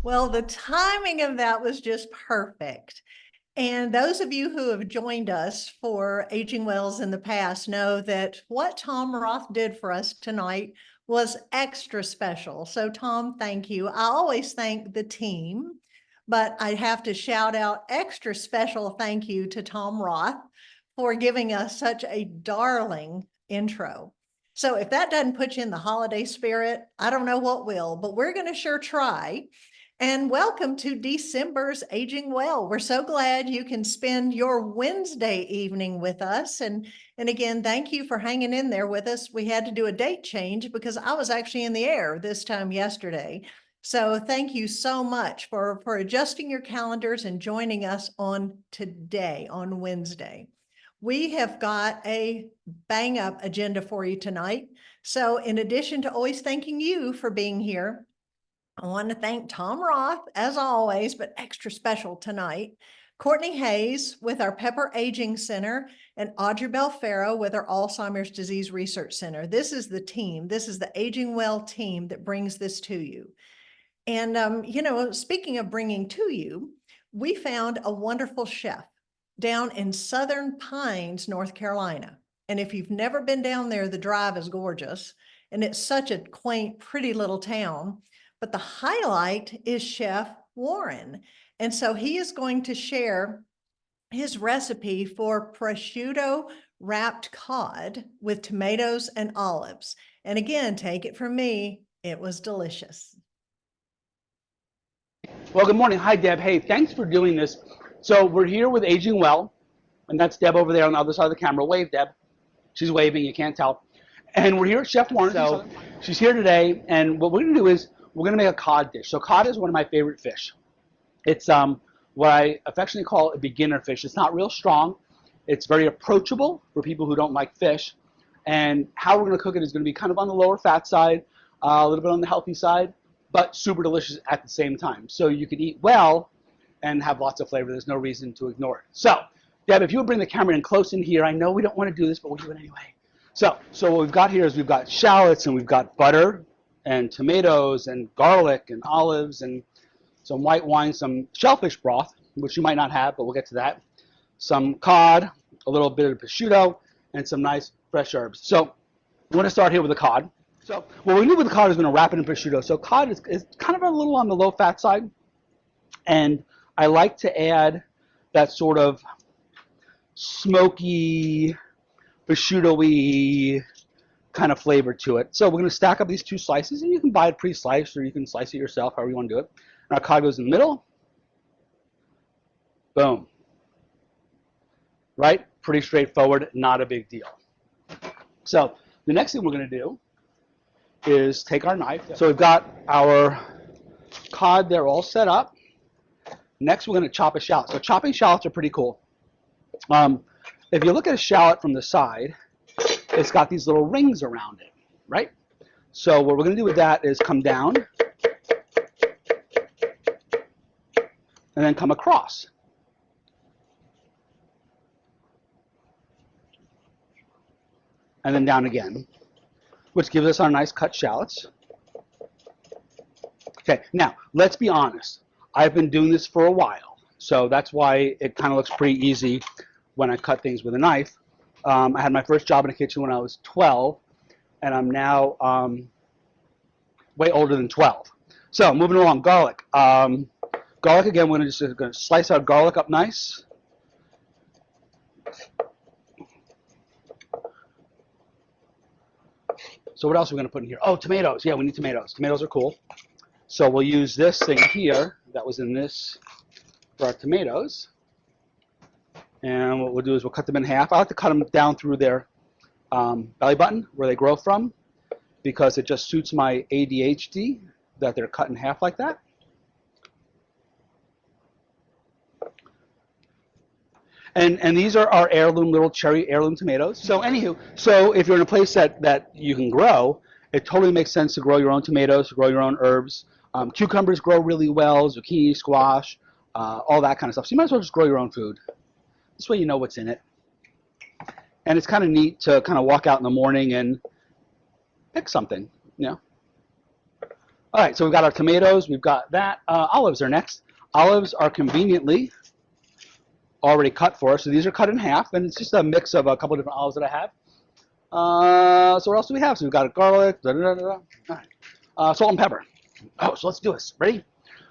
Well, the timing of that was just perfect. And those of you who have joined us for Aging Wells in the past know that what Tom Roth did for us tonight was extra special. So Tom, thank you. I always thank the team, but I have to shout out extra special thank you to Tom Roth for giving us such a darling intro. So if that doesn't put you in the holiday spirit, I don't know what will, but we're going to sure try. And welcome to December's Aging Well. We're so glad you can spend your Wednesday evening with us. And again, thank you for hanging in there with us. We had to do a date change because I was actually in the air this time yesterday. So thank you so much for adjusting your calendars and joining us on today, on Wednesday. We have got a bang up agenda for you tonight. So in addition to always thanking you for being here, I want to thank Tom Roth, as always, but extra special tonight, Courtney Hayes with our Pepper Aging Center, and Audrey Belfero with our Alzheimer's Disease Research Center. This is the team. This is the Aging Well team that brings this to you. And, you know, speaking of bringing to you, we found a wonderful chef down in Southern Pines, North Carolina. And if you've never been down there, the drive is gorgeous. And it's such a quaint, pretty little town. But the highlight is Chef Warren. And so he is going to share his recipe for prosciutto wrapped cod with tomatoes and olives. And again, take it from me, it was delicious. Well, good morning. Hi, Deb. Hey, thanks for doing this. So we're here with Aging Well, and that's Deb over there on the other side of the camera. Wave, Deb. She's waving. You can't tell. And we're here at Chef Warren. So she's here today, and what we're going to do is we're going to make a cod dish. So cod is one of my favorite fish. It's what I affectionately call a beginner fish. It's not real strong. It's very approachable for people who don't like fish. And how we're going to cook it is going to be kind of on the lower fat side, a little bit on the healthy side, but super delicious at the same time. So you can eat well and have lots of flavor. There's no reason to ignore it. So, Deb, if you would bring the camera in close in here. I know we don't want to do this, but we'll do it anyway. So what we've got here is we've got shallots, and we've got butter, and tomatoes, and garlic, and olives, and some white wine, some shellfish broth, which you might not have, but we'll get to that. Some cod, a little bit of prosciutto, and some nice fresh herbs. So we're going to start here with the cod. So what we do with the cod is we're going to wrap it in prosciutto. So cod is kind of a little on the low fat side, and I like to add that sort of smoky, prosciutto-y kind of flavor to it. So we're going to stack up these two slices, and you can buy it pre-sliced, or you can slice it yourself, however you want to do it. And our cod goes in the middle. Boom. Right? Pretty straightforward, not a big deal. So the next thing we're going to do is take our knife. So we've got our cod there all set up. Next, we're going to chop a shallot. So chopping shallots are pretty cool. If you look at a shallot from the side, it's got these little rings around it, right? So what we're going to do with that is come down and then come across. And then down again, which gives us our nice cut shallots. Okay, now let's be honest. I've been doing this for a while, so that's why it kind of looks pretty easy when I cut things with a knife. I had my first job in a kitchen when I was 12, and I'm now way older than 12. So moving along, garlic. Garlic again. We're just going to slice our garlic up nice. So what else are we going to put in here? Oh, tomatoes. Yeah, we need tomatoes. Tomatoes are cool. So we'll use this thing here that was in this for our tomatoes. And what we'll do is we'll cut them in half. I like to cut them down through their belly button where they grow from, because it just suits my ADHD that they're cut in half like that. And these are our heirloom, little cherry heirloom tomatoes. So anywho, so if you're in a place that you can grow, it totally makes sense to grow your own tomatoes, to grow your own herbs. Cucumbers grow really well, zucchini, squash, all that kind of stuff. So you might as well just grow your own food. This way you know what's in it. And it's kind of neat to kind of walk out in the morning and pick something, you know. All right, so we've got our tomatoes. We've got that. Olives are next. Olives are conveniently already cut for us. So these are cut in half, and it's just a mix of a couple of different olives that I have. So what else do we have? So we've got garlic, All right. Salt and pepper. Oh, so let's do this. Ready?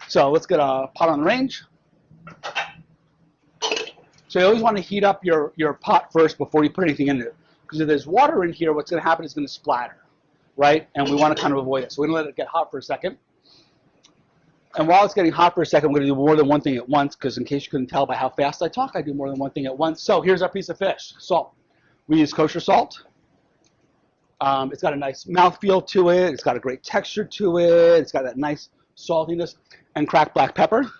So let's get a pot on the range. So you always want to heat up your pot first before you put anything in it. Because if there's water in here, what's going to happen is it's going to splatter, right? And we want to kind of avoid it. So we're going to let it get hot for a second. And while it's getting hot for a second, we're going to do more than one thing at once, because in case you couldn't tell by how fast I talk, I do more than one thing at once. So here's our piece of fish, salt. We use kosher salt. It's got a nice mouthfeel to it. It's got a great texture to it. It's got that nice saltiness. And cracked black pepper.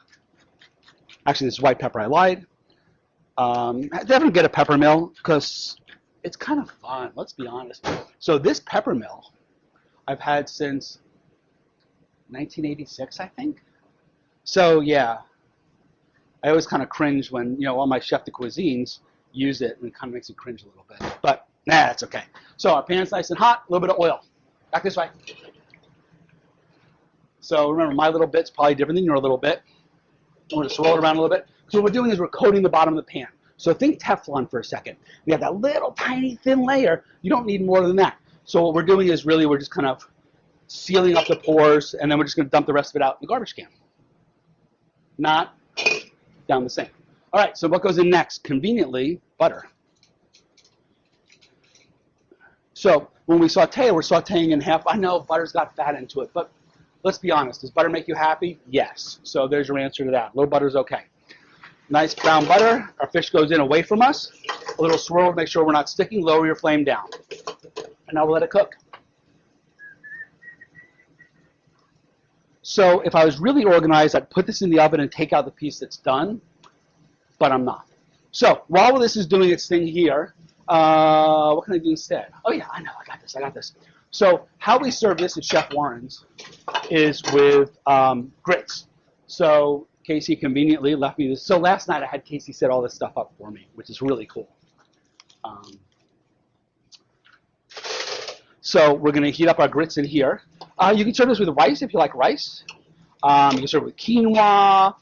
Actually, this is white pepper. I lied. Definitely get a pepper mill, because it's kind of fun. Let's be honest. So this pepper mill I've had since 1986, I think. So yeah, I always kind of cringe when, you know, all my chef de cuisines use it, and it kind of makes me cringe a little bit. But nah, it's okay. So our pan's nice and hot, a little bit of oil. Back this way. So remember, my little bit's probably different than your little bit. I'm going to swirl it around a little bit. So what we're doing is we're coating the bottom of the pan. So think Teflon for a second. We have that little tiny thin layer. You don't need more than that. So what we're doing is really we're just kind of sealing up the pores, and then we're just going to dump the rest of it out in the garbage can. Not down the sink. All right, so what goes in next? Conveniently, butter. So when we saute, we're sauteing in half. I know butter's got fat into it, but let's be honest. Does butter make you happy? Yes. So there's your answer to that. A little butter's okay. Nice brown butter. Our fish goes in away from us. A little swirl to make sure we're not sticking. Lower your flame down. And now we'll let it cook. So if I was really organized, I'd put this in the oven and take out the piece that's done, but I'm not. So while this is doing its thing here, what can I do instead? Oh yeah, I know, I got this. So how we serve this at Chef Warren's is with grits. So Casey conveniently left me this. So last night I had Casey set all this stuff up for me, which is really cool. So we're going to heat up our grits in here. You can serve this with rice if you like rice. You can serve it with quinoa,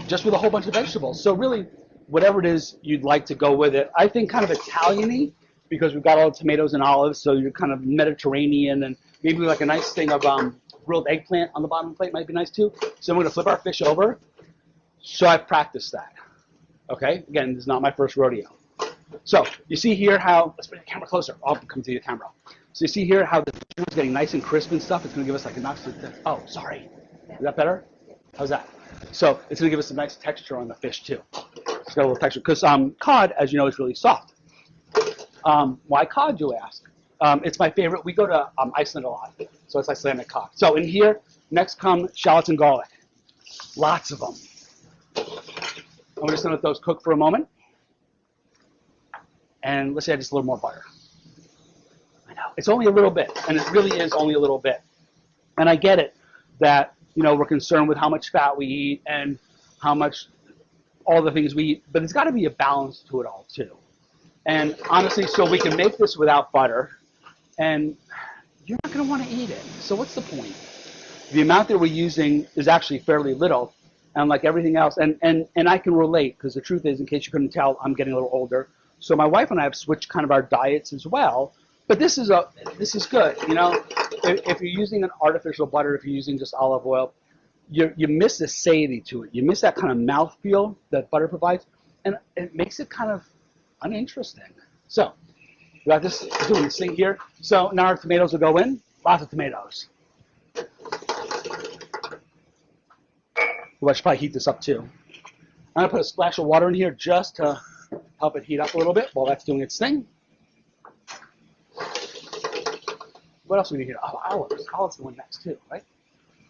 just with a whole bunch of vegetables. So really, whatever it is you'd like to go with it. I think kind of Italian-y, because we've got all the tomatoes and olives, so you're kind of Mediterranean, and maybe like a nice thing of grilled eggplant on the bottom of the plate might be nice too. So I'm going to flip our fish over. So I've practiced that. Okay? Again, this is not my first rodeo. So you see here how, let's bring the camera closer. I'll come to the camera. So you see here how the fish is getting nice and crisp and stuff. It's going to give us like a nice, oh, sorry. Is that better? How's that? So it's going to give us a nice texture on the fish too. It's got a little texture. Because cod, as you know, is really soft. Why cod, you ask? It's my favorite. We go to Iceland a lot. So it's Icelandic cod. So in here, next come shallots and garlic. Lots of them. And we're just going to let those cook for a moment. And let's add just a little more butter. I know, it's only a little bit, and it really is only a little bit. And I get it that, you know, we're concerned with how much fat we eat and how much, all the things we eat, but there's got to be a balance to it all too. And honestly, so we can make this without butter, and you're not going to want to eat it. So what's the point? The amount that we're using is actually fairly little, and like everything else, and I can relate, because the truth is, in case you couldn't tell, I'm getting a little older. So my wife and I have switched kind of our diets as well. But this is good, you know. If you're using an artificial butter, if you're using just olive oil, you miss the satiety to it. You miss that kind of mouthfeel that butter provides, and it makes it kind of uninteresting. So we got this doing this thing here. So now our tomatoes will go in. Lots of tomatoes. Well, I should probably heat this up too. I'm gonna put a splash of water in here just to help it heat up a little bit while that's doing its thing. What else do we need here? Oh, olives. Olives going next too, right?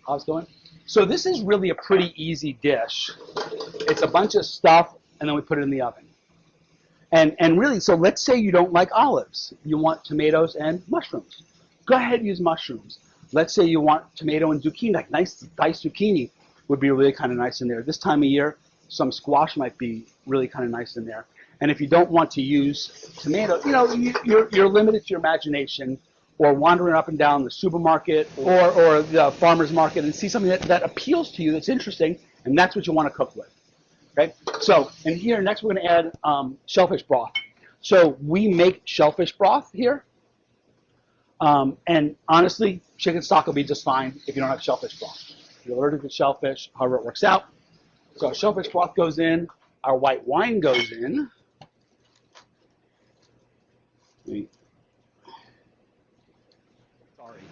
How's it going? So this is really a pretty easy dish. It's a bunch of stuff, and then we put it in the oven. And really, so let's say you don't like olives. You want tomatoes and mushrooms. Go ahead and use mushrooms. Let's say you want tomato and zucchini, like nice diced zucchini would be really kind of nice in there. This time of year, some squash might be really kind of nice in there. And if you don't want to use tomato, you know, you're limited to your imagination, or wandering up and down the supermarket or the farmer's market and see something that appeals to you, that's interesting, and that's what you want to cook with. Okay? So, and here, next we're going to add shellfish broth. So we make shellfish broth here. And honestly, chicken stock will be just fine if you don't have shellfish broth. If you're allergic to shellfish, however it works out. So shellfish broth goes in. Our white wine goes in.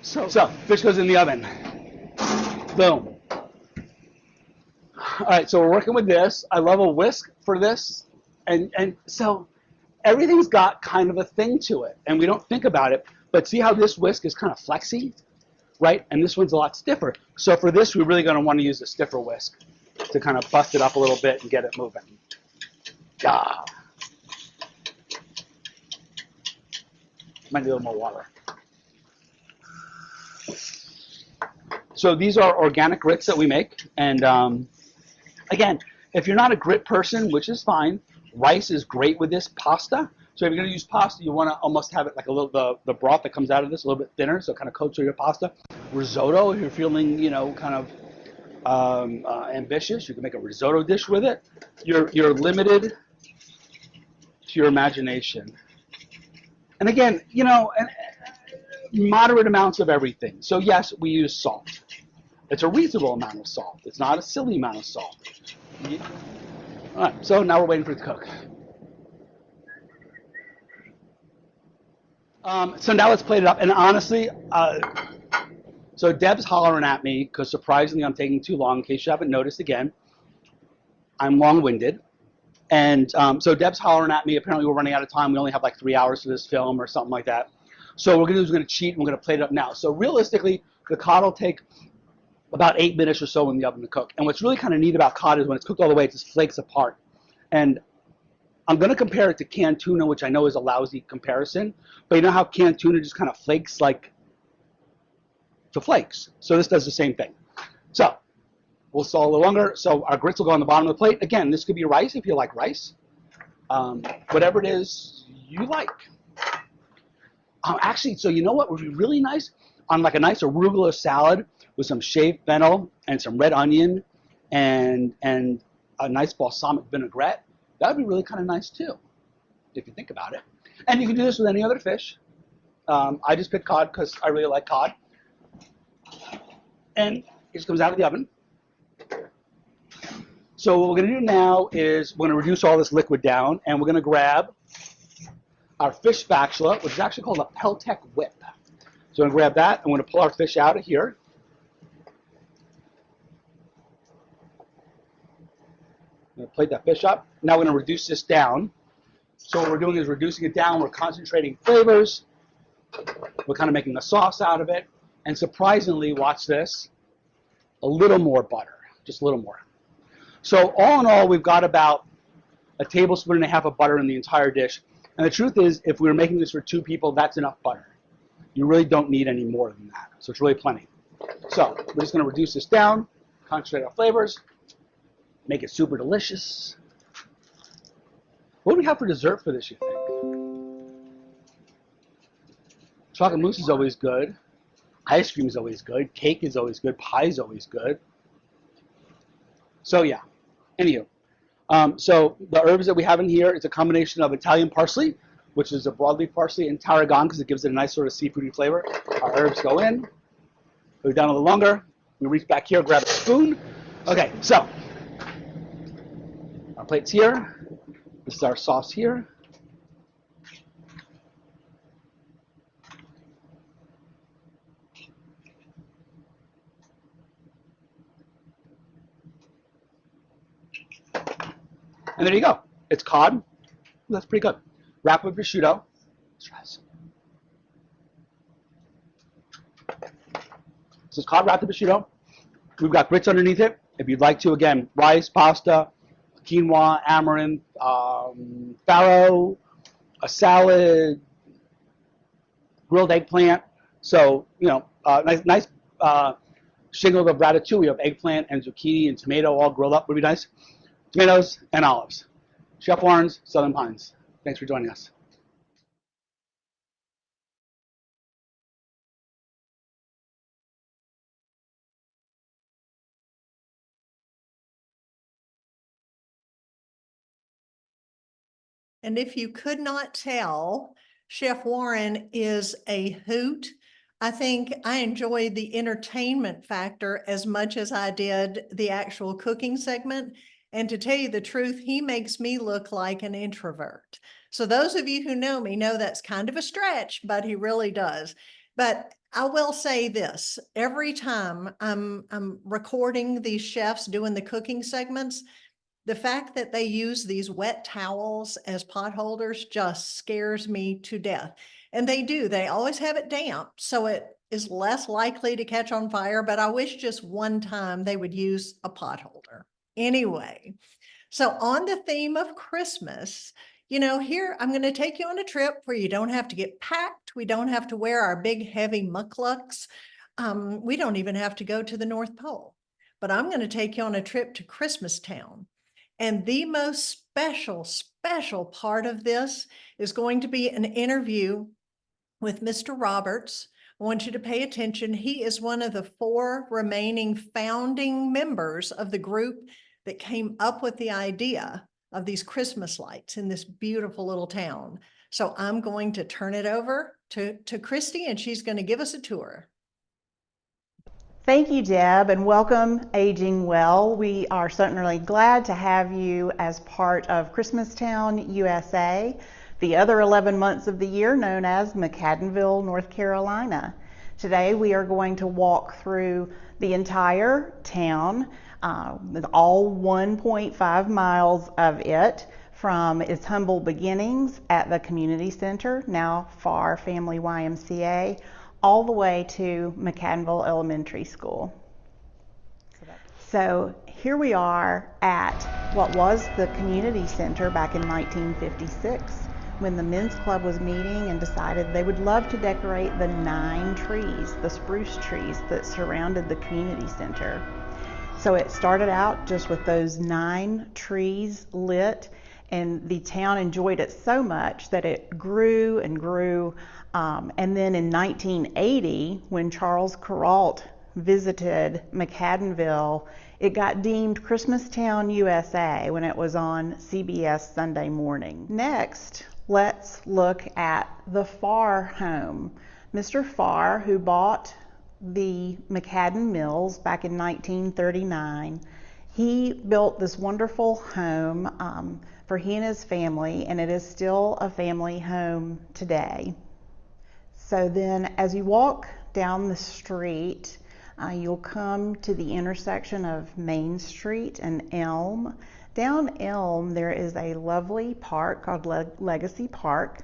So fish goes in the oven. Boom. All right, so we're working with this. I love a whisk for this. And so everything's got kind of a thing to it, and we don't think about it. But see how this whisk is kind of flexy, right? And this one's a lot stiffer. So for this, we're really going to want to use a stiffer whisk to kind of bust it up a little bit and get it moving. Ah. Might need a little more water. So these are organic grits that we make. And again, if you're not a grit person, which is fine, rice is great with this. Pasta. So if you're going to use pasta, you want to almost have it like a little, the broth that comes out of this a little bit thinner, so it kind of coats your pasta. Risotto, if you're feeling, you know, kind of ambitious, you can make a risotto dish with it. You're limited to your imagination. And again, you know, moderate amounts of everything. So yes, we use salt. It's a reasonable amount of salt. It's not a silly amount of salt. All right, so now we're waiting for it to cook. So now let's plate it up. And honestly, so Deb's hollering at me because surprisingly I'm taking too long. In case you haven't noticed, again, I'm long-winded. And so Deb's hollering at me. Apparently we're running out of time. We only have like 3 hours for this film or something like that. So what we're going to do is we're going to cheat and we're going to plate it up now. So realistically, the cod will take about 8 minutes or so in the oven to cook. And what's really kind of neat about cod is when it's cooked all the way, it just flakes apart. And I'm going to compare it to canned tuna, which I know is a lousy comparison. But you know how canned tuna just kind of flakes like to flakes? So this does the same thing. So we'll stall a little longer. So our grits will go on the bottom of the plate. Again, this could be rice if you like rice. Whatever it is you like. Actually, so you know what would be really nice? On like a nice arugula salad with some shaved fennel and some red onion and a nice balsamic vinaigrette. That would be really kind of nice too, if you think about it. And you can do this with any other fish. I just picked cod because I really like cod. And it just comes out of the oven. So what we're going to do now is we're going to reduce all this liquid down, and we're going to grab our fish spatula, which is actually called a Peltec whip. So I'm going to grab that, and we're going to pull our fish out of here. I'm going to plate that fish up. Now we're going to reduce this down. So what we're doing is reducing it down. We're concentrating flavors. We're kind of making a sauce out of it. And surprisingly, watch this, a little more butter, just a little more. So all in all, we've got about a tablespoon and a half of butter in the entire dish. And the truth is, if we were making this for 2 people, that's enough butter. You really don't need any more than that. So it's really plenty. So we're just going to reduce this down, concentrate our flavors, make it super delicious. What do we have for dessert for this, you think? Chocolate mousse is always good. Ice cream is always good. Cake is always good. Pie is always good. So yeah, anywho. So the herbs that we have in here, it's a combination of Italian parsley, which is a broadleaf parsley, and tarragon because it gives it a nice sort of seafoody flavor. Our herbs go in. Go down a little longer. We reach back here, grab a spoon. Okay, so our plate's here. This is our sauce here. And there you go. It's cod. That's pretty good. Wrap with prosciutto. So it's cod wrapped with prosciutto. We've got grits underneath it. If you'd like to, again, rice, pasta, quinoa, amaranth, farro, a salad, grilled eggplant. So, nice shingle of ratatouille of eggplant and zucchini and tomato all grilled up would be nice. Tomatoes and olives. Chef Warren's Southern Pines. Thanks for joining us. And if you could not tell, Chef Warren is a hoot. I think I enjoyed the entertainment factor as much as I did the actual cooking segment. And to tell you the truth, he makes me look like an introvert. So those of you who know me know that's kind of a stretch, but he really does. But I will say this, every time I'm recording these chefs doing the cooking segments, the fact that they use these wet towels as pot holders just scares me to death. And they do, they always have it damp, so it is less likely to catch on fire, but I wish just one time they would use a pot holder. Anyway, so on the theme of Christmas, here I'm going to take you on a trip where you don't have to get packed. We don't have to wear our big heavy mucklucks. We don't even have to go to the North Pole, but I'm going to take you on a trip to Christmas Town. And the most special part of this is going to be an interview with Mr. Roberts. I want you to pay attention. He is one of the 4 remaining founding members of the group that came up with the idea of these Christmas lights in this beautiful little town. So I'm going to turn it over to Christy, and she's going to give us a tour. Thank you, Deb, and welcome AgingWell. We are certainly glad to have you as part of Christmastown, USA, the other 11 months of the year known as McAdenville, North Carolina. Today we are going to walk through the entire town, with all 1.5 miles of it, from its humble beginnings at the community center, now FAR Family YMCA, all the way to McAdenville Elementary School. So here we are at what was the community center back in 1956, when the men's club was meeting and decided they would love to decorate the 9 trees, the spruce trees that surrounded the community center. So it started out just with those 9 trees lit, and the town enjoyed it so much that it grew and grew. And then in 1980, when Charles Kuralt visited McAdenville, it got deemed Christmastown, USA when it was on CBS Sunday morning. Next, let's look at the Farr home. Mr. Farr, who bought the McAden Mills back in 1939, he built this wonderful home for he and his family, and it is still a family home today. So then as you walk down the street, you'll come to the intersection of Main Street and Elm. Down Elm, there is a lovely park called Legacy Park.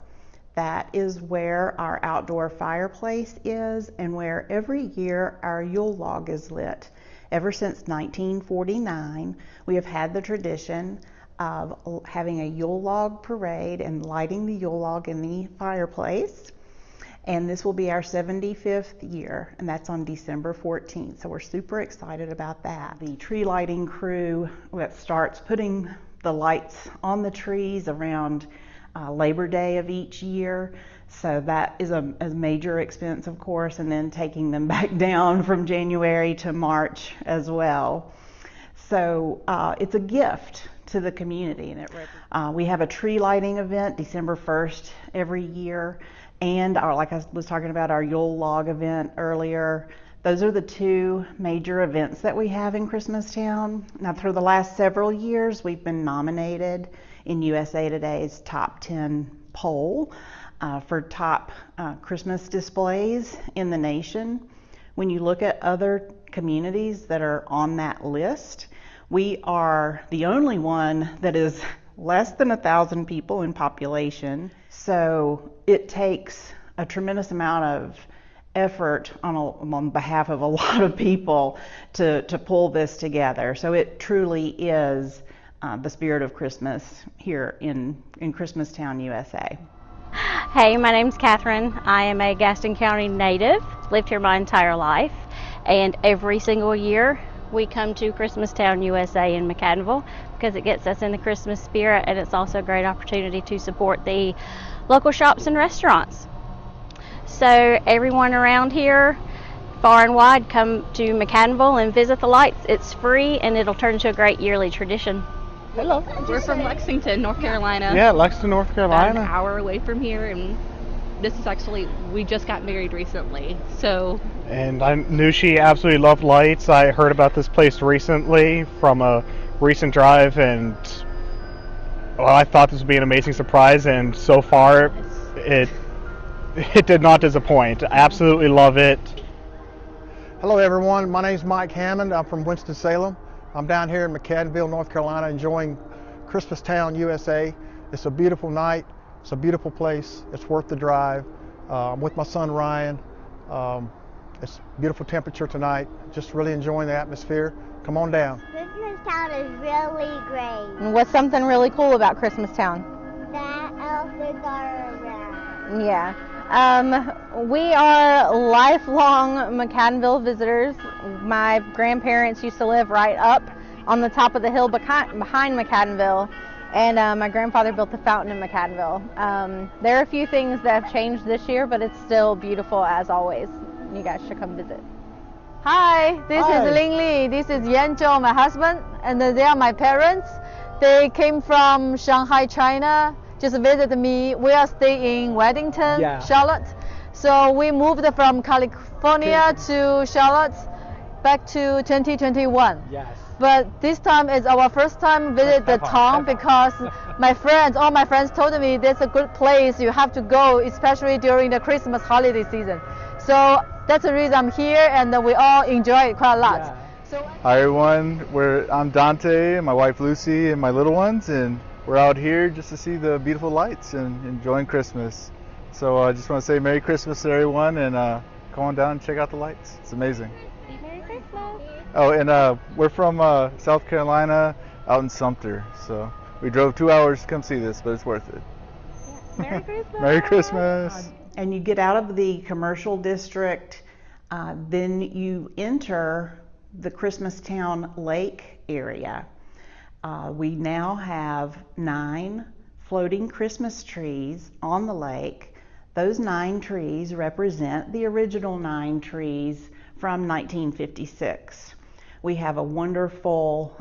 That is where our outdoor fireplace is, and where every year our Yule log is lit. Ever since 1949, we have had the tradition of having a Yule log parade and lighting the Yule log in the fireplace. And this will be our 75th year, and that's on December 14th. So we're super excited about that. The tree lighting crew that starts putting the lights on the trees around Labor Day of each year. So that is a major expense, of course, and then taking them back down from January to March as well. So it's a gift to the community. And we have a tree lighting event December 1st every year. And like I was talking about, our Yule log event earlier. Those are the 2 major events that we have in Christmastown. Now, for the last several years, we've been nominated in USA Today's Top 10 poll for top Christmas displays in the nation. When you look at other communities that are on that list, we are the only one that is less than 1,000 people in population. So it takes a tremendous amount of effort on behalf of a lot of people to pull this together. So it truly is the spirit of Christmas here in Christmastown, USA. Hey, my name's Catherine. I am a Gaston County native, lived here my entire life, and every single year we come to Christmastown, USA in McAdenville because it gets us in the Christmas spirit, and it's also a great opportunity to support the local shops and restaurants. So everyone around here, far and wide, come to McAdenville and visit the lights. It's free and it'll turn into a great yearly tradition. Hello. We're from Lexington, North Carolina. Yeah, Lexington, North Carolina. About an hour away from here, and this is actually, we just got married recently, so. And I knew she absolutely loved lights. I heard about this place recently from a recent drive, and well, I thought this would be an amazing surprise, and so far it did not disappoint. I absolutely love it. Hello everyone, my name is Mike Hammond. I'm from Winston-Salem. I'm down here in McAdenville, North Carolina, enjoying Christmastown, USA. It's a beautiful night. It's a beautiful place. It's worth the drive. I'm with my son Ryan. It's beautiful temperature tonight. Just really enjoying the atmosphere. Come on down. Christmastown is really great. And what's something really cool about Christmastown? That elephants are around. Yeah. We are lifelong McAdenville visitors. My grandparents used to live right up on the top of the hill behind McAdenville, and my grandfather built the fountain in McAdenville. There are a few things that have changed this year, but it's still beautiful as always. You guys should come visit. Hi, this is Ling Li. This is Yan Zhou, my husband, and they are my parents. They came from Shanghai, China. Just visited me. We are staying in Weddington, Charlotte. So we moved from California to Charlotte back to 2021. Yes. But this time is our first time visit the town because all my friends told me that's a good place you have to go, especially during the Christmas holiday season. So that's the reason I'm here, and we all enjoy it quite a lot. Yeah. So, hi everyone, I'm Dante, my wife Lucy, and my little ones, and we're out here just to see the beautiful lights and enjoying Christmas. So I just want to say Merry Christmas to everyone, and come on down and check out the lights. It's amazing. Merry Christmas. Oh, and we're from South Carolina, out in Sumter. So we drove 2 hours to come see this, but it's worth it. Yeah. Merry Christmas. Merry Christmas. And you get out of the commercial district, then you enter the Christmastown Lake area. We now have 9 floating Christmas trees on the lake. Those 9 trees represent the original 9 trees from 1956. We have a wonderful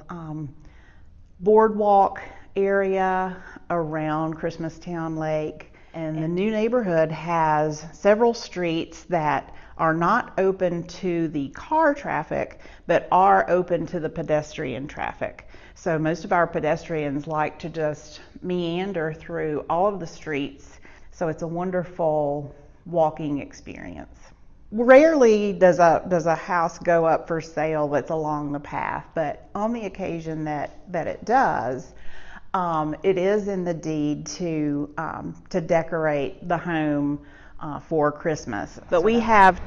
boardwalk area around Christmastown Lake, and the new neighborhood has several streets that are not open to the car traffic but are open to the pedestrian traffic. So most of our pedestrians like to just meander through all of the streets, so it's a wonderful walking experience. Rarely does a house go up for sale that's along the path, but on the occasion that it does, it is in the deed to decorate the home for Christmas. But we have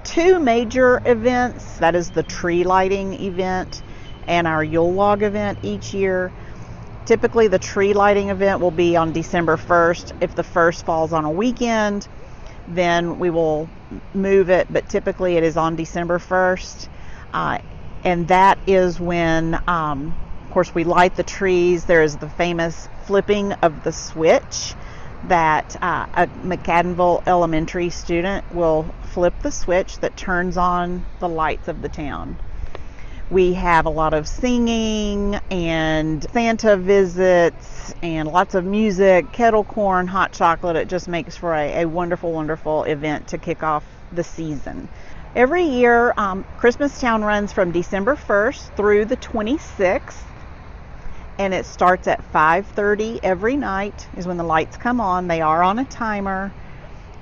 2 major events. That is the tree lighting event and our Yule log event each year. Typically the tree lighting event will be on December 1st. If the 1st falls on a weekend, then we will move it, but typically it is on December 1st. And that is when, of course, we light the trees. There is the famous flipping of the switch that a McAdenville elementary student will flip the switch that turns on the lights of the town. We have a lot of singing and Santa visits and lots of music, kettle corn, hot chocolate. It just makes for a wonderful, wonderful event to kick off the season. Every year, Christmastown runs from December 1st through the 26th, and it starts at 5:30 every night is when the lights come on. They are on a timer,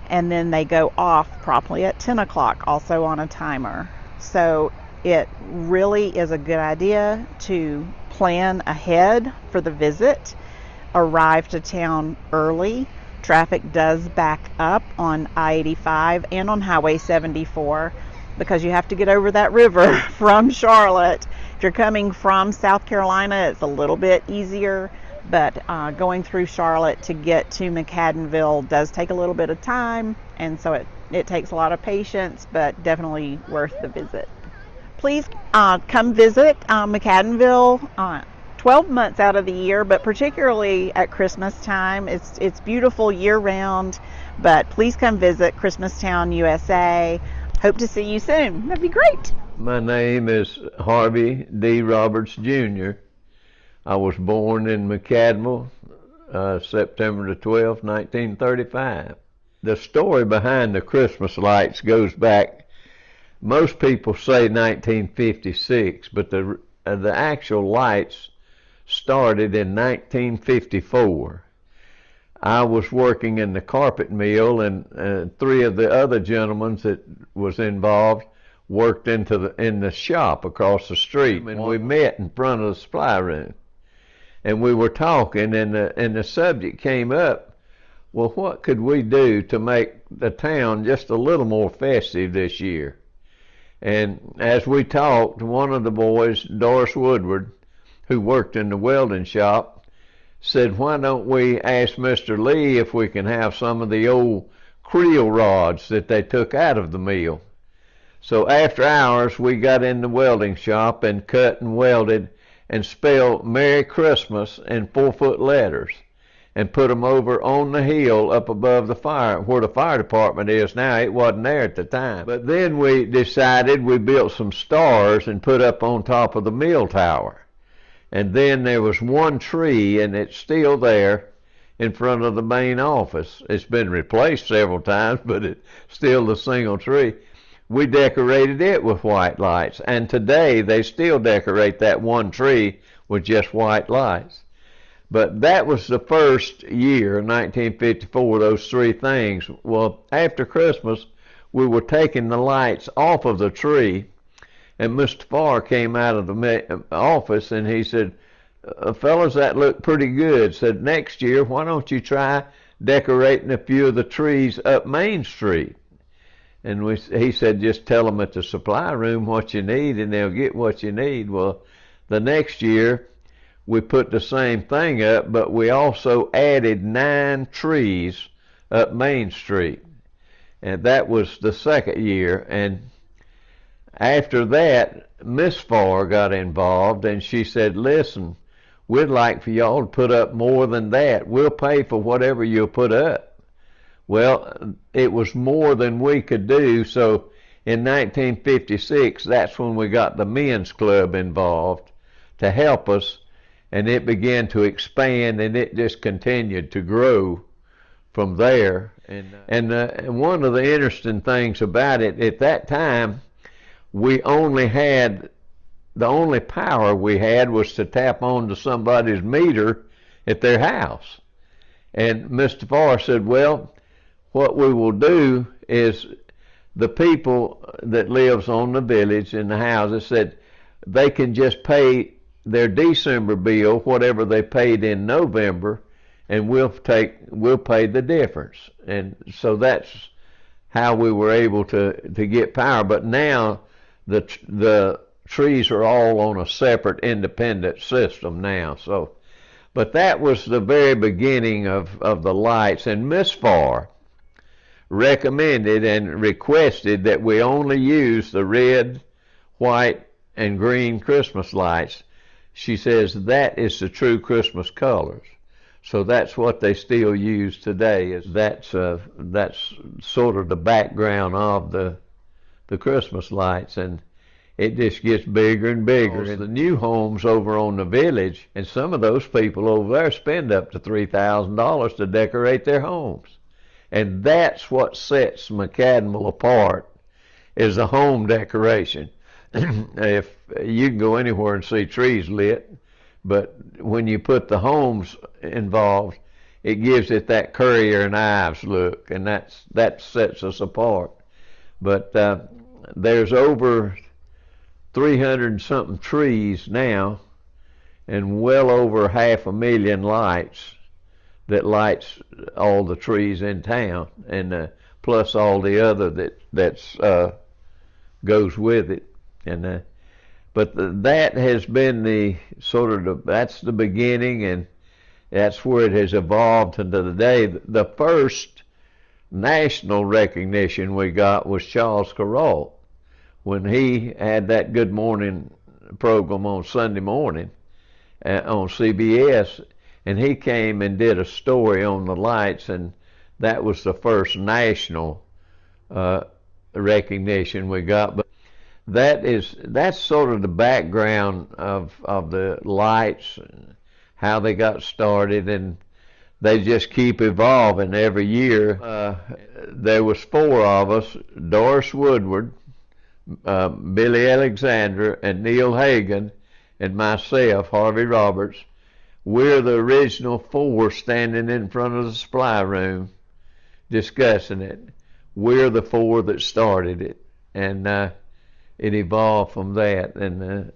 and then they go off promptly at 10 o'clock, also on a timer. So it really is a good idea to plan ahead for the visit, arrive to town early traffic does back up on I-85 and on Highway 74 because you have to get over that river from Charlotte. If you're coming from South Carolina, it's a little bit easier, but going through Charlotte to get to McAdenville does take a little bit of time, and so it takes a lot of patience, but definitely worth the visit. Please come visit McAdenville 12 months out of the year, but particularly at Christmas time. It's beautiful year-round, but please come visit Christmastown, USA. Hope to see you soon. That'd be great. My name is Harvey D. Roberts, Jr. I was born in McAdenville, September the 12th, 1935. The story behind the Christmas lights goes back, most people say 1956, but the actual lights started in 1954. I was working in the carpet mill, and three of the other gentlemen that was involved worked in the shop across the street, and we met in front of the supply room. And we were talking, and the subject came up, well, what could we do to make the town just a little more festive this year? And as we talked, one of the boys, Doris Woodward, who worked in the welding shop, said, why don't we ask Mr. Lee if we can have some of the old creel rods that they took out of the mill. So after hours, we got in the welding shop and cut and welded and spelled Merry Christmas in 4-foot letters and put them over on the hill up above the fire, where the fire department is now. It wasn't there at the time. But then we decided we built some stars and put up on top of the mill tower. And then there was one tree, and it's still there in front of the main office. It's been replaced several times, but it's still the single tree. We decorated it with white lights, and today they still decorate that one tree with just white lights. But that was the first year, 1954, those three things. Well, after Christmas, we were taking the lights off of the tree, and Mr. Farr came out of the office, and he said, fellas, that looked pretty good. Said, next year, why don't you try decorating a few of the trees up Main Street? And he said, just tell them at the supply room what you need, and they'll get what you need. Well, the next year, we put the same thing up, but we also added 9 trees up Main Street. And that was the second year. And after that, Miss Farr got involved, and she said, listen, we'd like for y'all to put up more than that. We'll pay for whatever you'll put up. Well, it was more than we could do, so in 1956, that's when we got the men's club involved to help us, and it began to expand, and it just continued to grow from there. And one of the interesting things about it, at that time, we only had, the only power we had was to tap onto somebody's meter at their house. And Mr. Farr said, well, what we will do is the people that lives on the village and the houses said they can just pay their December bill, whatever they paid in November, and we'll pay the difference. And so that's how we were able to get power. But now the trees are all on a separate independent system now. So, but that was the very beginning of the lights. And Miss Farr recommended and requested that we only use the red, white, and green Christmas lights. She says that is the true Christmas colors. So that's what they still use today. That's sort of the background of the Christmas lights, and it just gets bigger and bigger. And the new homes over on the village, and some of those people over there spend up to $3,000 to decorate their homes. And that's what sets McAdenville apart, is the home decoration. If you can go anywhere and see trees lit, but when you put the homes involved, it gives it that Currier and Ives look, and that sets us apart. But there's over 300 and something trees now, and well over 500,000 lights that lights all the trees in town, and plus all the other that's goes with it. And but that has been the sort of that's the beginning, and that's where it has evolved to today. The first national recognition we got was Charles Carroll when he had that Good Morning program on Sunday morning on CBS, and he came and did a story on the lights, and that was the first national recognition we got. But that's sort of the background of the lights, how they got started, and they just keep evolving every year. There was four of us: Doris Woodward, Billy Alexander, and Neil Hagan, and myself, Harvey Roberts. We're the original four standing in front of the supply room discussing it. We're the four that started it, and it evolved from that, and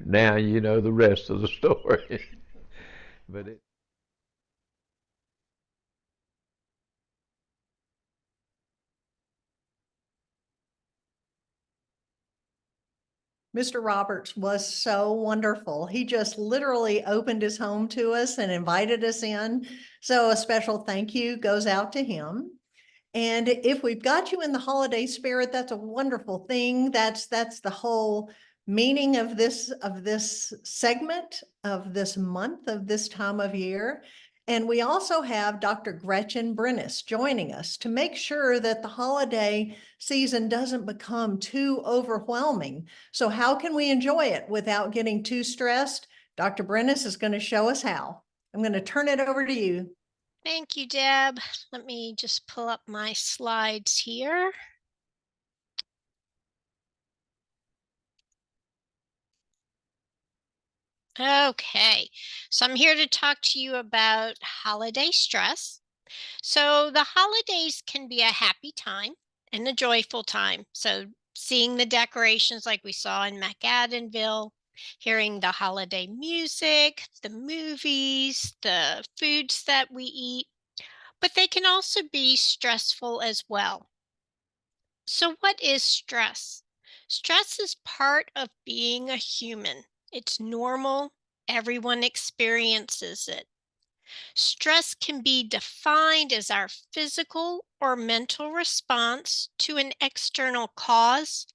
now you know the rest of the story. But Mr. Roberts was so wonderful. He just literally opened his home to us and invited us in. So a special thank you goes out to him. And if we've got you in the holiday spirit, that's a wonderful thing. That's the whole meaning of this segment, of this month, of this time of year. And we also have Dr. Gretchen Brenes joining us to make sure that the holiday season doesn't become too overwhelming. So how can we enjoy it without getting too stressed? Dr. Brenes is going to show us how. I'm going to turn it over to you. Thank you, Deb. Let me just pull up my slides here. Okay, so I'm here to talk to you about holiday stress. So the holidays can be a happy time and a joyful time. So seeing the decorations like we saw in McAdenville, hearing the holiday music, the movies, the foods that we eat, but they can also be stressful as well. So what is stress? Stress is part of being a human. It's normal. Everyone experiences it. Stress can be defined as our physical or mental response to an external cause,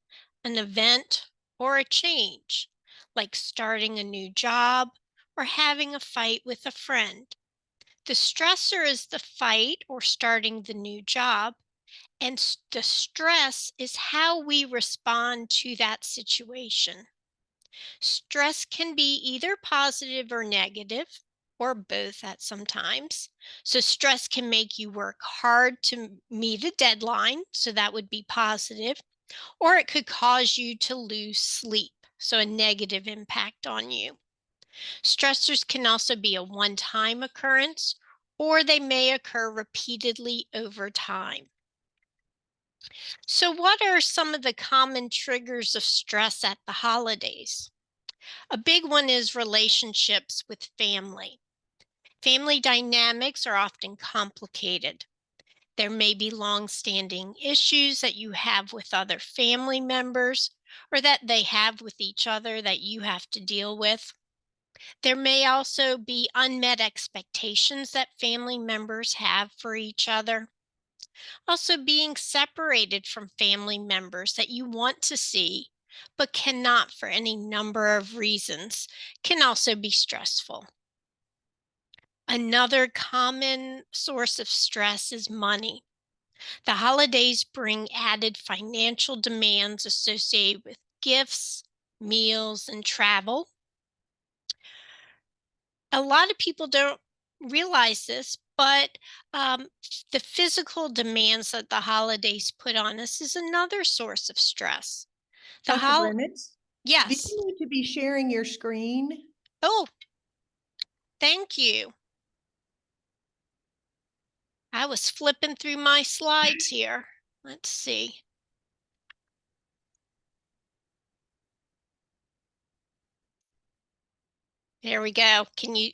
an event, or a change, like starting a new job or having a fight with a friend. The stressor is the fight or starting the new job, and the stress is how we respond to that situation. Stress can be either positive or negative, or both at some times. So stress can make you work hard to meet a deadline, so that would be positive, or it could cause you to lose sleep, so a negative impact on you. Stressors can also be a one-time occurrence, or they may occur repeatedly over time. So what are some of the common triggers of stress at the holidays? A big one is relationships with family. Family dynamics are often complicated. There may be long-standing issues that you have with other family members or that they have with each other that you have to deal with. There may also be unmet expectations that family members have for each other. Also, being separated from family members that you want to see but cannot for any number of reasons can also be stressful. Another common source of stress is money. The holidays bring added financial demands associated with gifts, meals, and travel. A lot of people don't realize this, but the physical demands that the holidays put on us is another source of stress. Dr. Brenes? Yes. Do you need to be sharing your screen? Oh, thank you. I was flipping through my slides here. Let's see. There we go. Can you?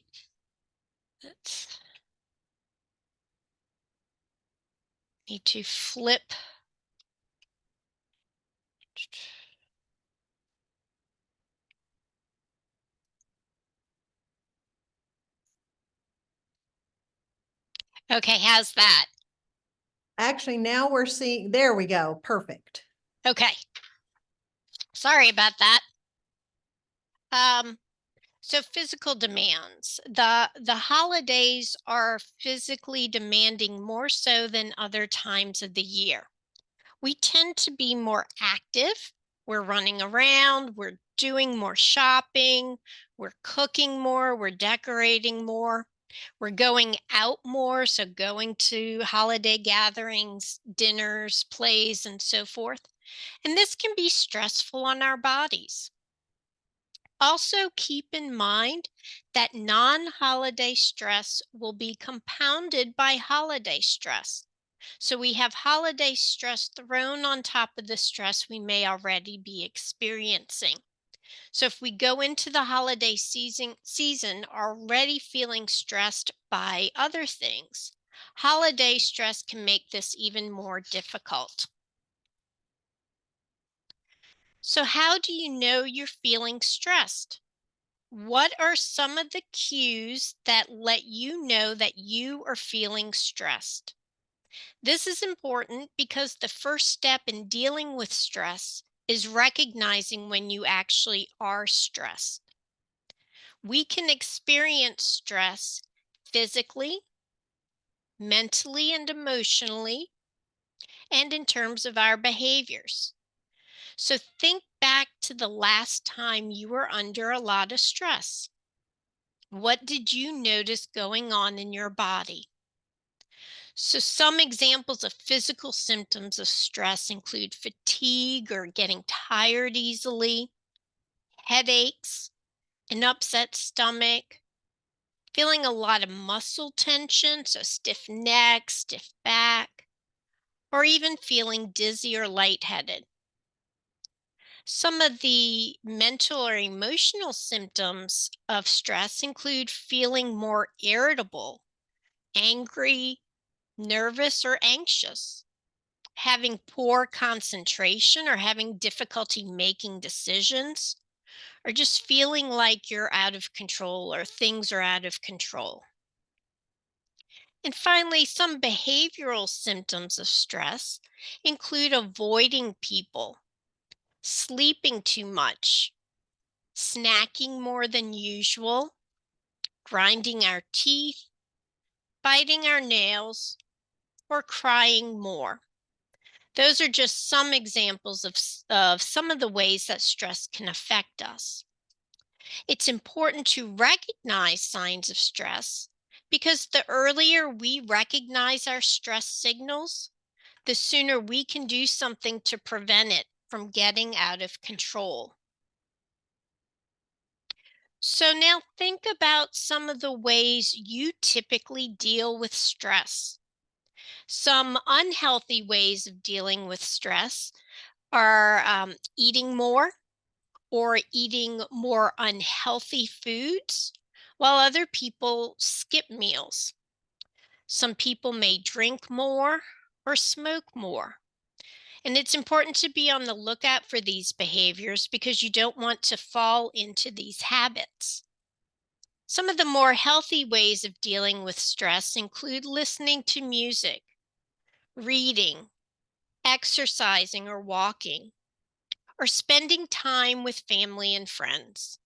Need to flip. Okay, how's that? Actually, now we're seeing, there we go. Perfect. Okay. Sorry about that. So physical demands. The holidays are physically demanding more so than other times of the year. We tend to be more active. We're running around, we're doing more shopping, we're cooking more, we're decorating more, we're going out more, so going to holiday gatherings, dinners, plays, and so forth. And this can be stressful on our bodies. Also, keep in mind that non-holiday stress will be compounded by holiday stress. So we have holiday stress thrown on top of the stress we may already be experiencing. So if we go into the holiday season already feeling stressed by other things, holiday stress can make this even more difficult. So how do you know you're feeling stressed? What are some of the cues that let you know that you are feeling stressed? This is important because the first step in dealing with stress is recognizing when you actually are stressed. We can experience stress physically, mentally, and emotionally, and in terms of our behaviors. So think back to the last time you were under a lot of stress. What did you notice going on in your body? So some examples of physical symptoms of stress include fatigue or getting tired easily, headaches, an upset stomach, feeling a lot of muscle tension, so stiff neck, stiff back, or even feeling dizzy or lightheaded. Some of the mental or emotional symptoms of stress include feeling more irritable, angry, nervous, or anxious, having poor concentration or having difficulty making decisions, or just feeling like you're out of control or things are out of control. And finally, some behavioral symptoms of stress include avoiding people, sleeping too much, snacking more than usual, grinding our teeth, biting our nails, or crying more. Those are just some examples of some of the ways that stress can affect us. It's important to recognize signs of stress because the earlier we recognize our stress signals, the sooner we can do something to prevent it from getting out of control. So now think about some of the ways you typically deal with stress. Some unhealthy ways of dealing with stress are eating more or eating more unhealthy foods, while other people skip meals. Some people may drink more or smoke more. And it's important to be on the lookout for these behaviors because you don't want to fall into these habits. Some of the more healthy ways of dealing with stress include listening to music, reading, exercising or walking, or spending time with family and friends.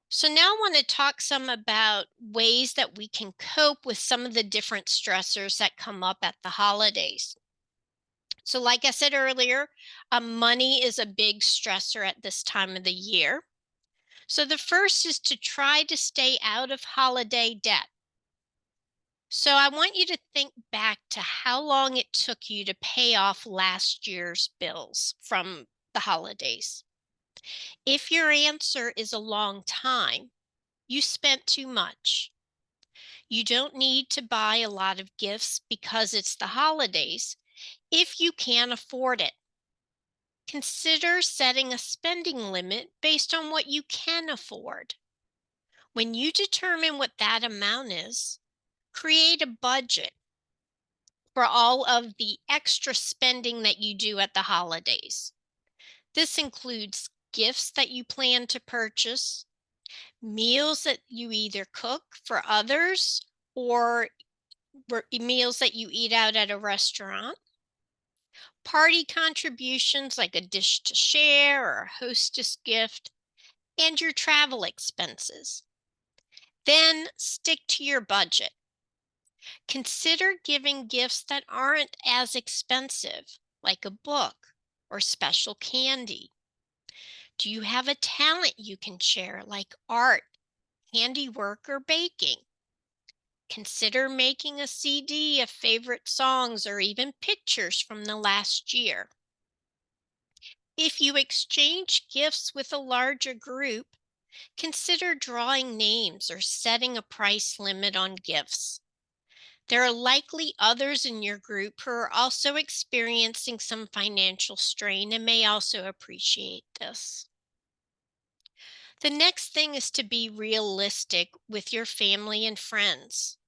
So now I want to talk some about ways that we can cope with some of the different stressors that come up at the holidays. So like I said earlier, money is a big stressor at this time of the year. So the first is to try to stay out of holiday debt. So I want you to think back to how long it took you to pay off last year's bills from the holidays. If your answer is a long time, you spent too much. You don't need to buy a lot of gifts because it's the holidays if you can't afford it. Consider setting a spending limit based on what you can afford. When you determine what that amount is, create a budget. for all of the extra spending that you do at the holidays. This includes gifts that you plan to purchase, meals that you either cook for others or meals that you eat out at a restaurant, party contributions like a dish to share or a hostess gift, and your travel expenses. Then stick to your budget. Consider giving gifts that aren't as expensive, like a book or special candy. Do you have a talent you can share, like art, handiwork, or baking? Consider making a CD of favorite songs or even pictures from the last year. If you exchange gifts with a larger group, consider drawing names or setting a price limit on gifts. There are likely others in your group who are also experiencing some financial strain and may also appreciate this. The next thing is to be realistic with your family and friends.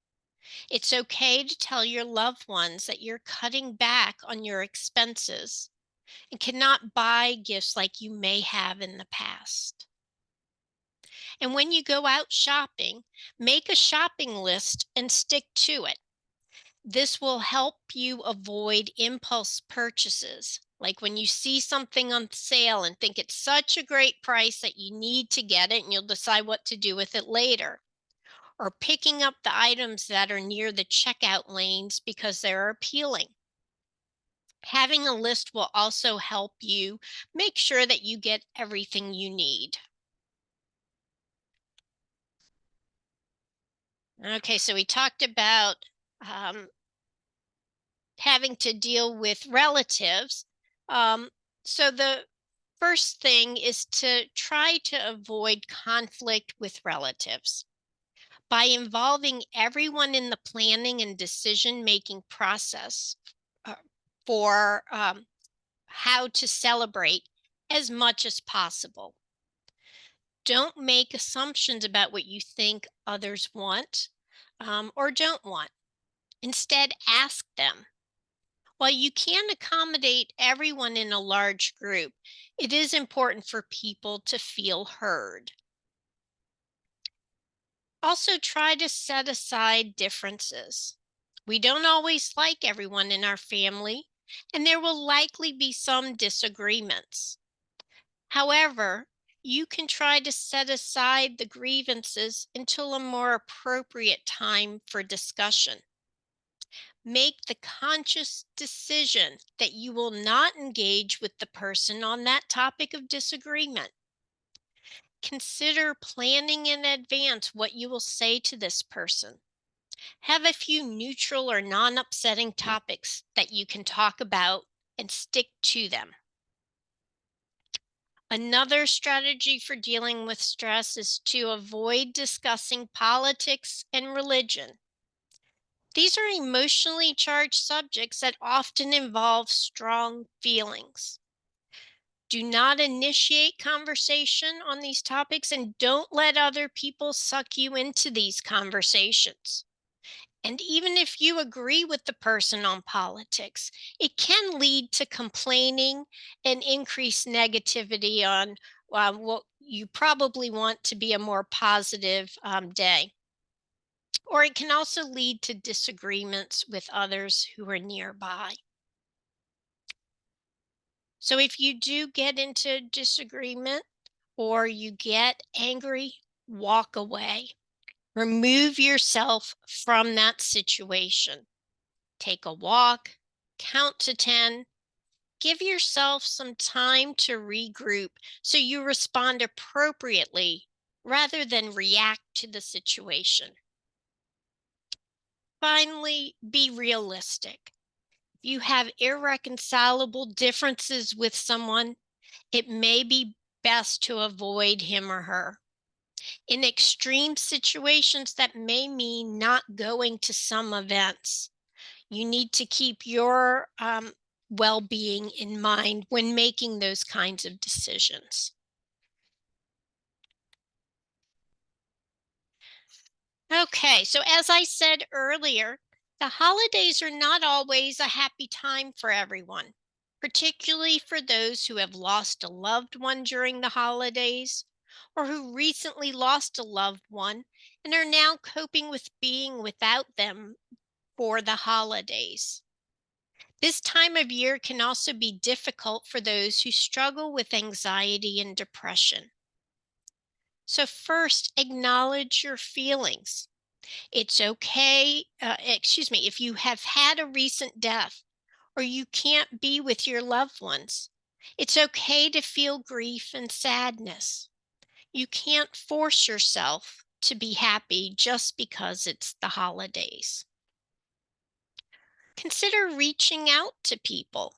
It's okay to tell your loved ones that you're cutting back on your expenses and cannot buy gifts like you may have in the past. And when you go out shopping, make a shopping list and stick to it. This will help you avoid impulse purchases, like when you see something on sale and think it's such a great price that you need to get it and you'll decide what to do with it later. Or picking up the items that are near the checkout lanes because they're appealing. Having a list will also help you make sure that you get everything you need. Okay, so we talked about having to deal with relatives. So the first thing is to try to avoid conflict with relatives. By involving everyone in the planning and decision-making process for how to celebrate as much as possible. Don't make assumptions about what you think others want or don't want. Instead, ask them. While you can accommodate everyone in a large group, it is important for people to feel heard. Also, try to set aside differences. We don't always like everyone in our family, and there will likely be some disagreements. However, you can try to set aside the grievances until a more appropriate time for discussion. Make the conscious decision that you will not engage with the person on that topic of disagreement. Consider planning in advance what you will say to this person. Have a few neutral or non-upsetting topics that you can talk about and stick to them. Another strategy for dealing with stress is to avoid discussing politics and religion. These are emotionally charged subjects that often involve strong feelings. Do not initiate conversation on these topics and don't let other people suck you into these conversations. And even if you agree with the person on politics, it can lead to complaining and increased negativity on what you probably want to be a more positive day. Or it can also lead to disagreements with others who are nearby. So if you do get into disagreement or you get angry, walk away. Remove yourself from that situation. Take a walk, count to 10, give yourself some time to regroup so you respond appropriately rather than react to the situation. Finally, be realistic. If you have irreconcilable differences with someone, it may be best to avoid him or her. In extreme situations, that may mean not going to some events. You need to keep your well-being in mind when making those kinds of decisions. Okay, so as I said earlier, The holidays are not always a happy time for everyone, particularly for those who have lost a loved one during the holidays or who recently lost a loved one and are now coping with being without them for the holidays. This time of year can also be difficult for those who struggle with anxiety and depression. So first, acknowledge your feelings. It's okay, if you have had a recent death or you can't be with your loved ones, it's okay to feel grief and sadness. You can't force yourself to be happy just because it's the holidays. Consider reaching out to people.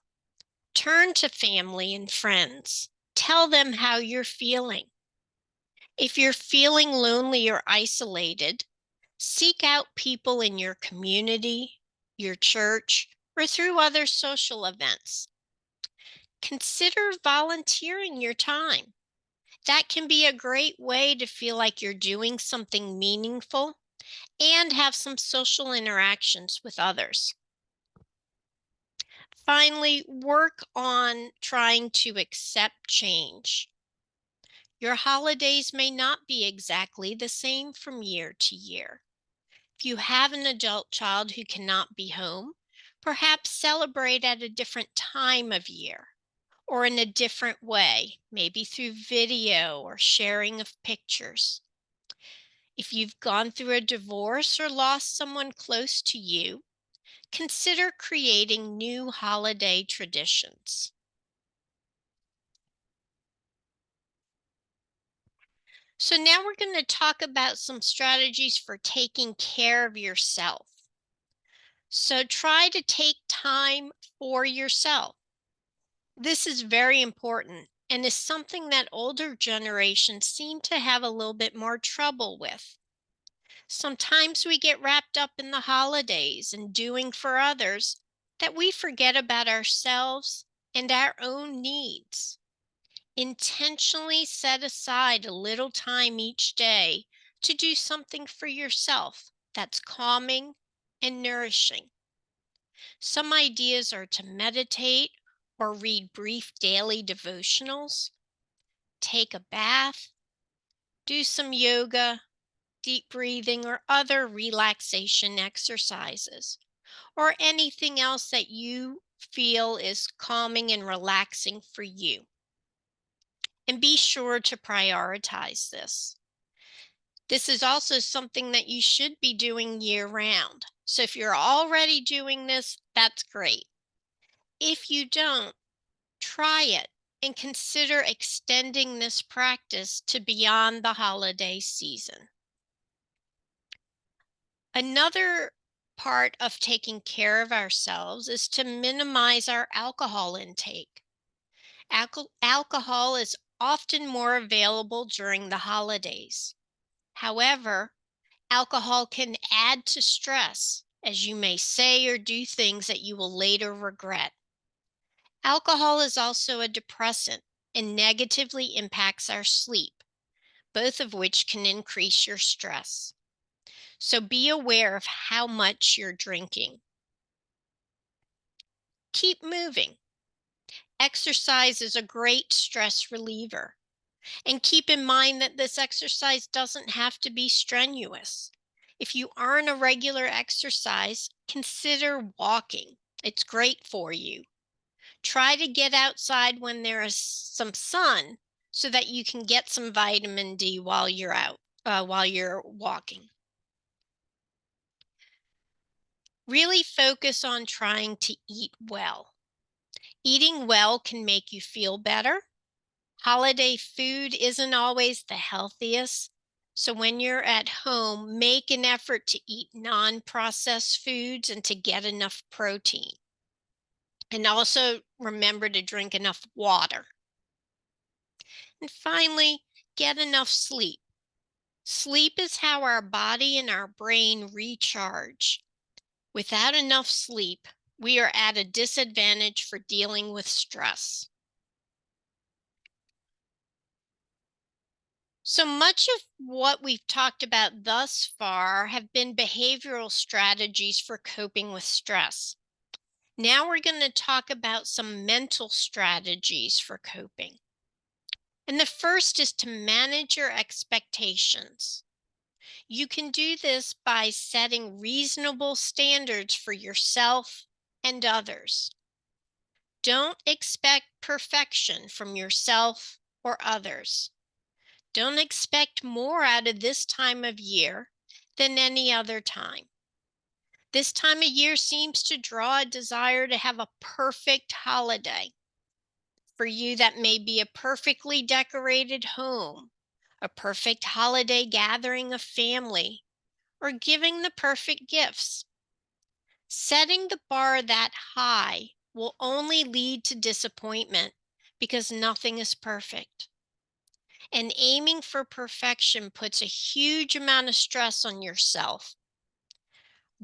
Turn to family and friends. Tell them how you're feeling. If you're feeling lonely or isolated, seek out people in your community, your church, or through other social events. Consider volunteering your time. That can be a great way to feel like you're doing something meaningful and have some social interactions with others. Finally, work on trying to accept change. Your holidays may not be exactly the same from year to year. If you have an adult child who cannot be home, perhaps celebrate at a different time of year or in a different way, maybe through video or sharing of pictures. If you've gone through a divorce or lost someone close to you, consider creating new holiday traditions. So now we're going to talk about some strategies for taking care of yourself. So try to take time for yourself. This is very important and is something that older generations seem to have a little bit more trouble with. Sometimes we get wrapped up in the holidays and doing for others that we forget about ourselves and our own needs. Intentionally set aside a little time each day to do something for yourself that's calming and nourishing. Some ideas are to meditate or read brief daily devotionals, take a bath, do some yoga, deep breathing, or other relaxation exercises, or anything else that you feel is calming and relaxing for you. And be sure to prioritize this. This is also something that you should be doing year-round. So if you're already doing this, that's great. If you don't, try it and consider extending this practice to beyond the holiday season. Another part of taking care of ourselves is to minimize our alcohol intake. Alcohol is often more available during the holidays. However, alcohol can add to stress, as you may say or do things that you will later regret. Alcohol is also a depressant and negatively impacts our sleep, both of which can increase your stress. So be aware of how much you're drinking. Keep moving. Exercise is a great stress reliever. And keep in mind that this exercise doesn't have to be strenuous. If you aren't a regular exercise, consider walking. It's great for you. Try to get outside when there is some sun so that you can get some vitamin D while you're out, while you're walking. Really focus on trying to eat well. Eating well can make you feel better. Holiday food isn't always the healthiest, so when you're at home, make an effort to eat non-processed foods and to get enough protein. And also remember to drink enough water. And finally, get enough sleep. Sleep is how our body and our brain recharge. Without enough sleep, we are at a disadvantage for dealing with stress. So much of what we've talked about thus far have been behavioral strategies for coping with stress. Now we're going to talk about some mental strategies for coping. And the first is to manage your expectations. You can do this by setting reasonable standards for yourself and others. Don't expect perfection from yourself or others. Don't expect more out of this time of year than any other time. This time of year seems to draw a desire to have a perfect holiday. For you, that may be a perfectly decorated home, a perfect holiday gathering of family, or giving the perfect gifts. Setting the bar that high will only lead to disappointment because nothing is perfect. And aiming for perfection puts a huge amount of stress on yourself.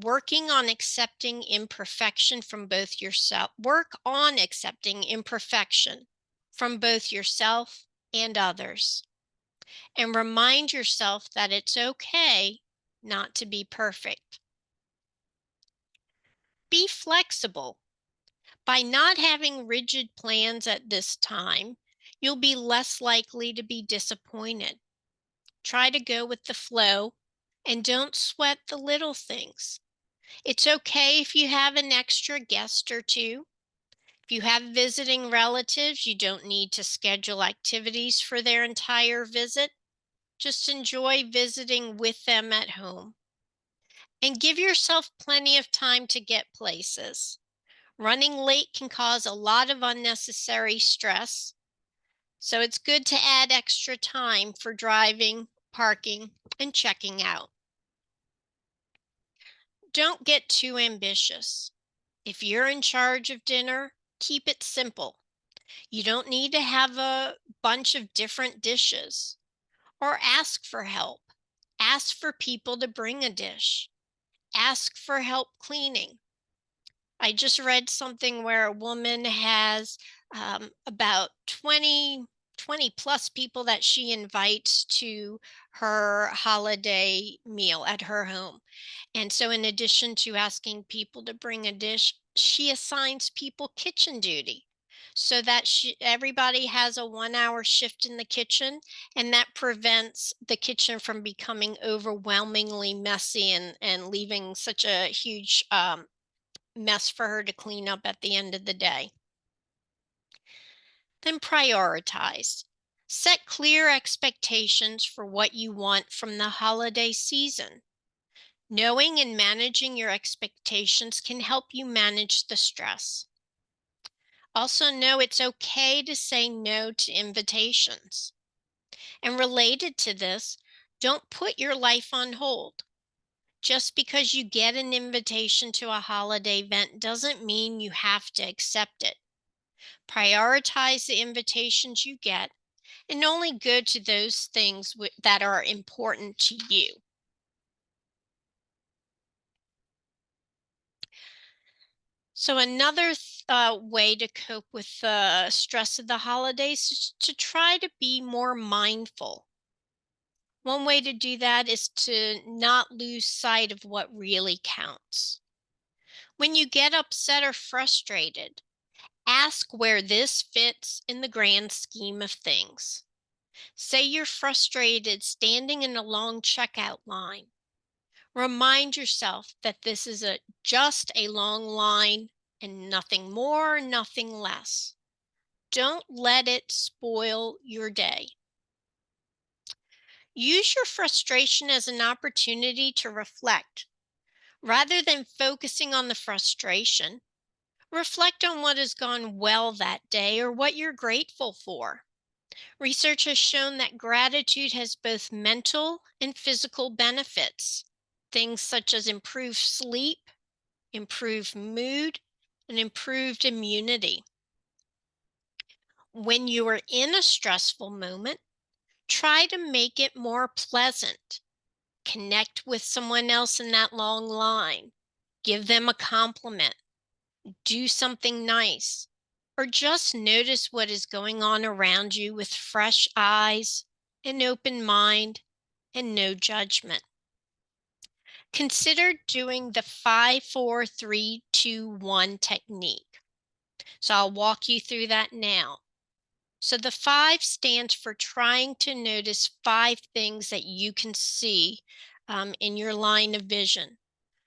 Working on accepting imperfection from both yourself, work on accepting imperfection from both yourself and others. And remind yourself that it's okay not to be perfect. Be flexible. By not having rigid plans at this time, you'll be less likely to be disappointed. Try to go with the flow and don't sweat the little things. It's okay if you have an extra guest or two. If you have visiting relatives, you don't need to schedule activities for their entire visit. Just enjoy visiting with them at home. And give yourself plenty of time to get places. Running late can cause a lot of unnecessary stress. So it's good to add extra time for driving, parking, and checking out. Don't get too ambitious. If you're in charge of dinner, keep it simple. You don't need to have a bunch of different dishes. Or ask for help. Ask for people to bring a dish. Ask for help cleaning. I just read something where a woman has about 20 plus people that she invites to her holiday meal at her home. And so in addition to asking people to bring a dish, she assigns people kitchen duty so that everybody has a 1-hour shift in the kitchen, and that prevents the kitchen from becoming overwhelmingly messy and leaving such a huge mess for her to clean up at the end of the day. Then prioritize. Set clear expectations for what you want from the holiday season. Knowing and managing your expectations can help you manage the stress. Also know it's okay to say no to invitations. And related to this, don't put your life on hold. Just because you get an invitation to a holiday event doesn't mean you have to accept it. Prioritize the invitations you get and only go to those things that are important to you. So another way to cope with the stress of the holidays is to try to be more mindful. One way to do that is to not lose sight of what really counts. When you get upset or frustrated, ask where this fits in the grand scheme of things. Say you're frustrated standing in a long checkout line. Remind yourself that this is just a long line and nothing more, nothing less. Don't let it spoil your day. Use your frustration as an opportunity to reflect. Rather than focusing on the frustration, reflect on what has gone well that day or what you're grateful for. Research has shown that gratitude has both mental and physical benefits. Things such as improved sleep, improved mood, and improved immunity. When you are in a stressful moment, try to make it more pleasant. Connect with someone else in that long line. Give them a compliment. Do something nice. Or just notice what is going on around you with fresh eyes an open mind, and no judgment. Consider doing the 5, 4, 3, 2, 1 technique. So I'll walk you through that now. So the 5 stands for trying to notice 5 things that you can see in your line of vision.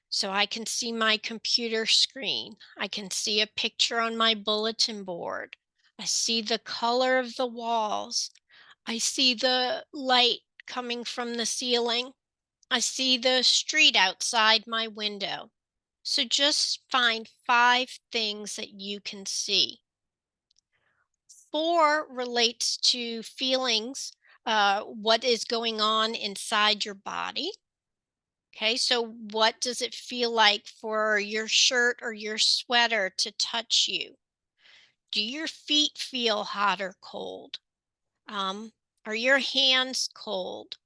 So I can see my computer screen. I can see a picture on my bulletin board. I see the color of the walls. I see the light coming from the ceiling. I see the street outside my window. So just find 5 things that you can see. 4 relates to feelings, what is going on inside your body. Okay, so what does it feel like for your shirt or your sweater to touch you? Do your feet feel hot or cold? Are your hands cold?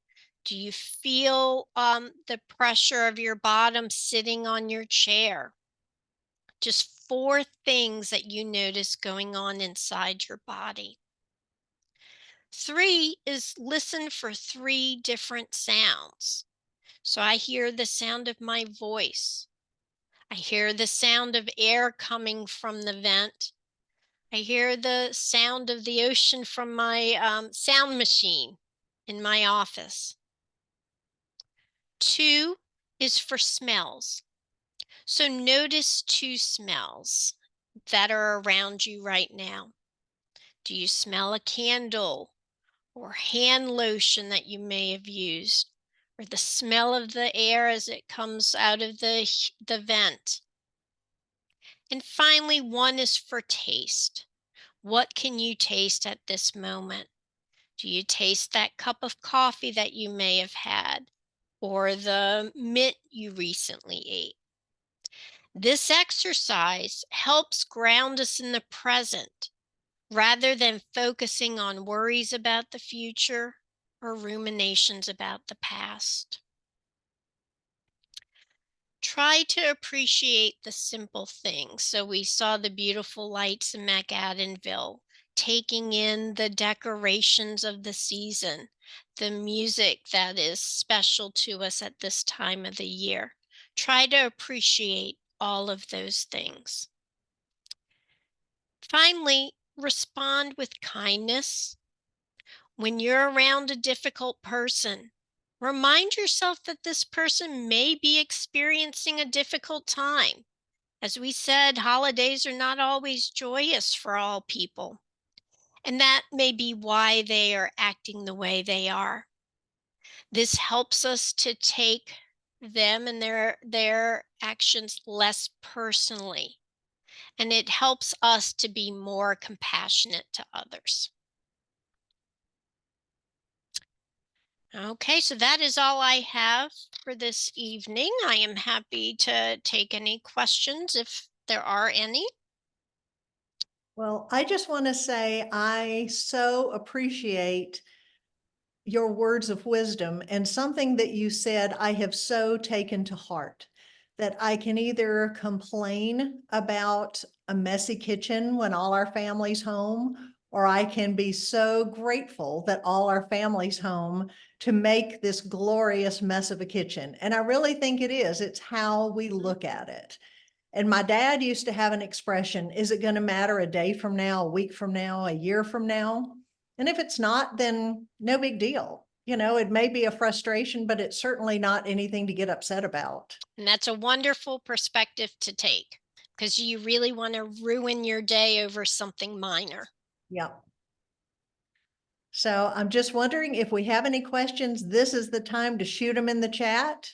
Do you feel the pressure of your bottom sitting on your chair? Just 4 things that you notice going on inside your body. 3 is listen for 3 different sounds. So I hear the sound of my voice. I hear the sound of air coming from the vent. I hear the sound of the ocean from my sound machine in my office. 2 is for smells. So notice 2 smells that are around you right now. Do you smell a candle or hand lotion that you may have used, or the smell of the air as it comes out of the vent? And finally, 1 is for taste. What can you taste at this moment? Do you taste that cup of coffee that you may have had, or the mint you recently ate? This exercise helps ground us in the present rather than focusing on worries about the future or ruminations about the past. Try to appreciate the simple things. So we saw the beautiful lights in McAdenville, taking in the decorations of the season, the music that is special to us at this time of the year. Try to appreciate all of those things. Finally, respond with kindness. When you're around a difficult person, remind yourself that this person may be experiencing a difficult time. As we said, holidays are not always joyous for all people, and that may be why they are acting the way they are. This helps us to take them and their actions less personally, and it helps us to be more compassionate to others. Okay, so that is all I have for this evening. I am happy to take any questions if there are any. Well, I just want to say I so appreciate your words of wisdom, and something that you said I have so taken to heart, that I can either complain about a messy kitchen when all our family's home, or I can be so grateful that all our family's home to make this glorious mess of a kitchen. And I really think it is. It's how we look at it. And my dad used to have an expression, is it going to matter a day from now, a week from now, a year from now? And if it's not, then no big deal. You know, it may be a frustration, but it's certainly not anything to get upset about. And that's a wonderful perspective to take, because you really want to ruin your day over something minor. Yeah. So I'm just wondering if we have any questions, this is the time to shoot them in the chat.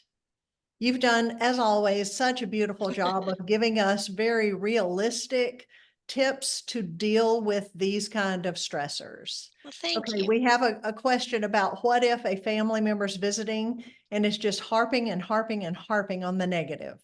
You've done, as always, such a beautiful job of giving us very realistic tips to deal with these kind of stressors. Well, thank Okay, you. we have a question about what if a family member is visiting and is just harping and harping and harping on the negative?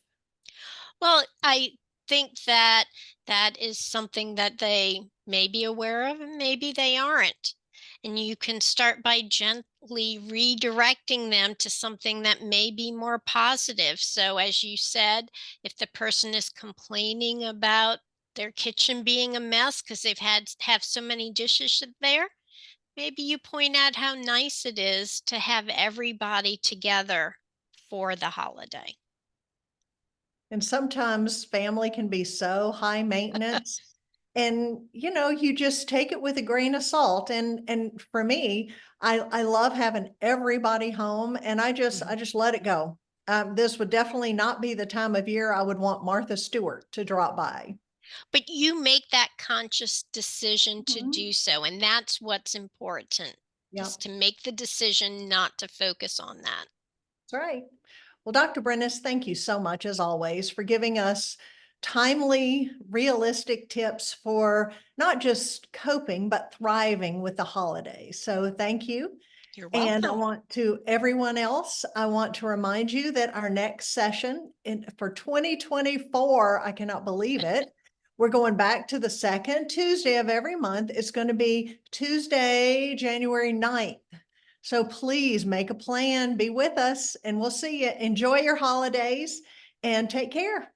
Well, I think that that is something that they may be aware of and maybe they aren't. And you can start by gently redirecting them to something that may be more positive. So as you said, if the person is complaining about their kitchen being a mess because they've have so many dishes there, Maybe you point out how nice it is to have everybody together for the holiday. And sometimes family can be so high maintenance. And you just take it with a grain of salt. And for me, I love having everybody home, and I just let it go. This would definitely not be the time of year I would want Martha Stewart to drop by. But you make that conscious decision to do so, and that's what's important, Yep. is to make the decision not to focus on that. That's right. Well, Dr. Brenes, thank you so much, as always, for giving us timely, realistic tips for not just coping, but thriving with the holidays. So thank you. You're welcome. And everyone else, I want to remind you that our next session for 2024, I cannot believe it, we're going back to the second Tuesday of every month. It's going to be Tuesday, January 9th. So please make a plan, be with us, and we'll see you. Enjoy your holidays and take care.